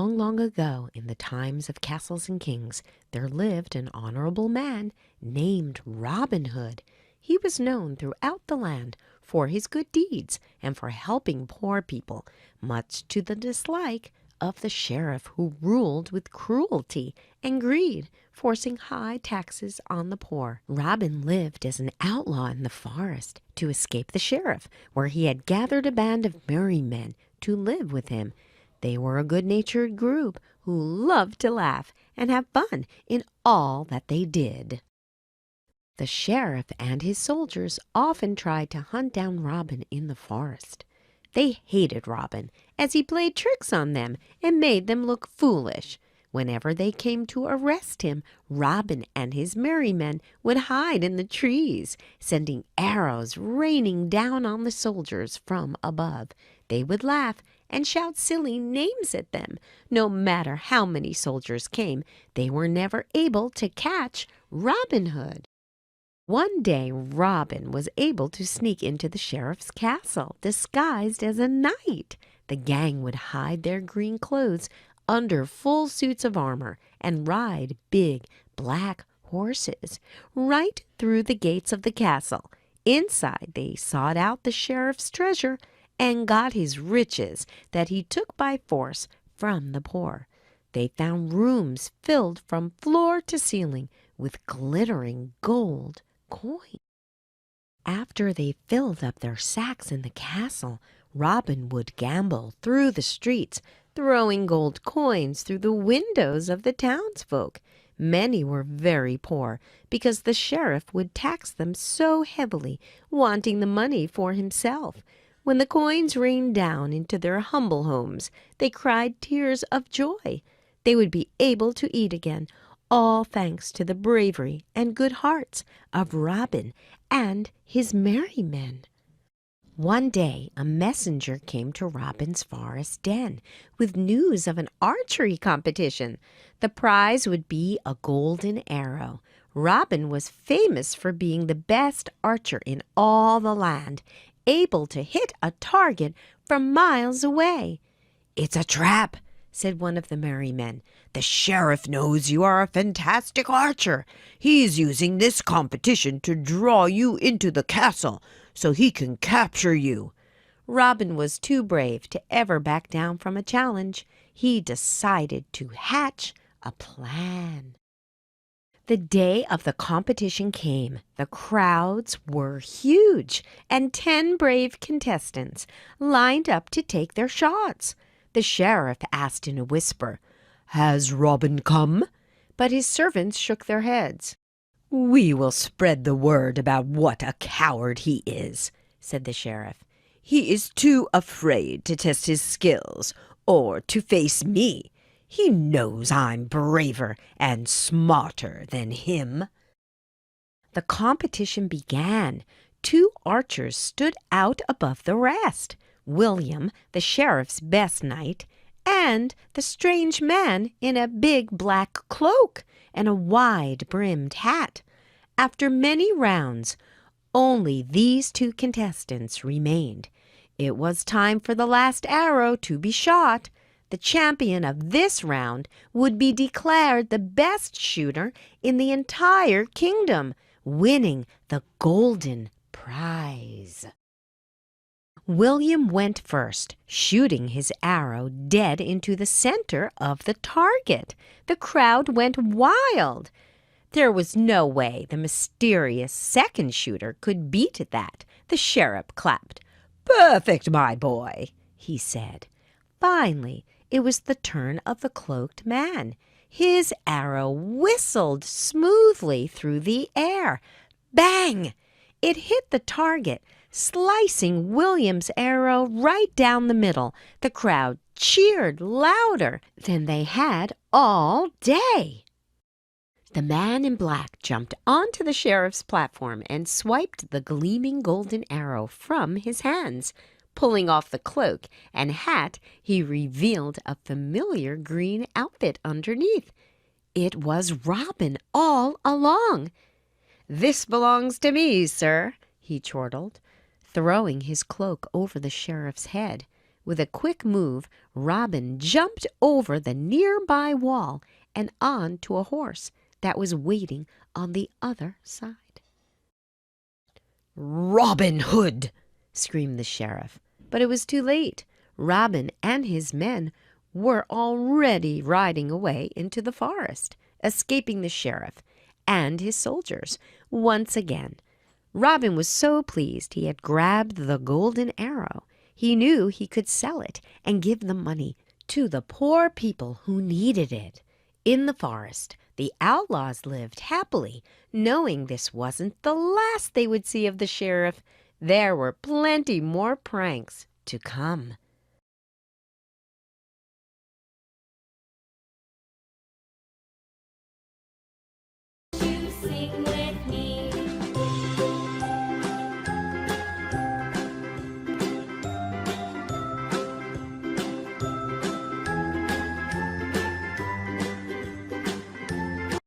Long, long ago, in the times of castles and kings, there lived an honorable man named Robin Hood. He was known throughout the land for his good deeds and for helping poor people, much to the dislike of the sheriff, who ruled with cruelty and greed, forcing high taxes on the poor. Robin lived as an outlaw in the forest to escape the sheriff, where he had gathered a band of merry men to live with him. They were a good-natured group who loved to laugh and have fun in all that they did. The sheriff and his soldiers often tried to hunt down Robin in the forest. They hated Robin, as he played tricks on them and made them look foolish. Whenever they came to arrest him, Robin and his merry men would hide in the trees, sending arrows raining down on the soldiers from above. They would laugh and shout silly names at them. No matter how many soldiers came, they were never able to catch Robin Hood. One day, Robin was able to sneak into the sheriff's castle, disguised as a knight. The gang would hide their green clothes under full suits of armor and ride big black horses right through the gates of the castle. Inside, they sought out the sheriff's treasure and got his riches that he took by force from the poor. They found rooms filled from floor to ceiling with glittering gold coins. After they filled up their sacks in the castle, Robin would gambol through the streets, throwing gold coins through the windows of the townsfolk. Many were very poor because the sheriff would tax them so heavily, wanting the money for himself. When the coins rained down into their humble homes, they cried tears of joy. They would be able to eat again, all thanks to the bravery and good hearts of Robin and his merry men. One day a messenger came to Robin's forest den with news of an archery competition. The prize would be a golden arrow. Robin was famous for being the best archer in all the land, able to hit a target from miles away. "It's a trap," said one of the merry men. "The sheriff knows you are a fantastic archer. He's using this competition to draw you into the castle so he can capture you." Robin was too brave to ever back down from a challenge. He decided to hatch a plan. The day of the competition came. The crowds were huge, and 10 brave contestants lined up to take their shots. The sheriff asked in a whisper, "Has Robin come?" But his servants shook their heads. "We will spread the word about what a coward he is," said the sheriff. "He is too afraid to test his skills or to face me. He knows I'm braver and smarter than him." The competition began. 2 archers stood out above the rest: William, the sheriff's best knight, and the strange man in a big black cloak and a wide-brimmed hat. After many rounds, only these 2 contestants remained. It was time for the last arrow to be shot. The champion of this round would be declared the best shooter in the entire kingdom, winning the golden prize. William went first, shooting his arrow dead into the center of the target. The crowd went wild. There was no way the mysterious second shooter could beat that. The sheriff clapped. "Perfect, my boy," he said. Finally, it was the turn of the cloaked man. His arrow whistled smoothly through the air. Bang! It hit the target, slicing William's arrow right down the middle. The crowd cheered louder than they had all day. The man in black jumped onto the sheriff's platform and swiped the gleaming golden arrow from his hands. Pulling off the cloak and hat, he revealed a familiar green outfit underneath. It was Robin all along. "This belongs to me, sir," he chortled, throwing his cloak over the sheriff's head. With a quick move, Robin jumped over the nearby wall and on to a horse that was waiting on the other side. "Robin Hood!" screamed the sheriff. But it was too late. Robin and his men were already riding away into the forest, escaping the sheriff and his soldiers once again. Robin was so pleased he had grabbed the golden arrow. He knew he could sell it and give the money to the poor people who needed it. In the forest, the outlaws lived happily, knowing this wasn't the last they would see of the sheriff. There were plenty more pranks to come. You sing with me.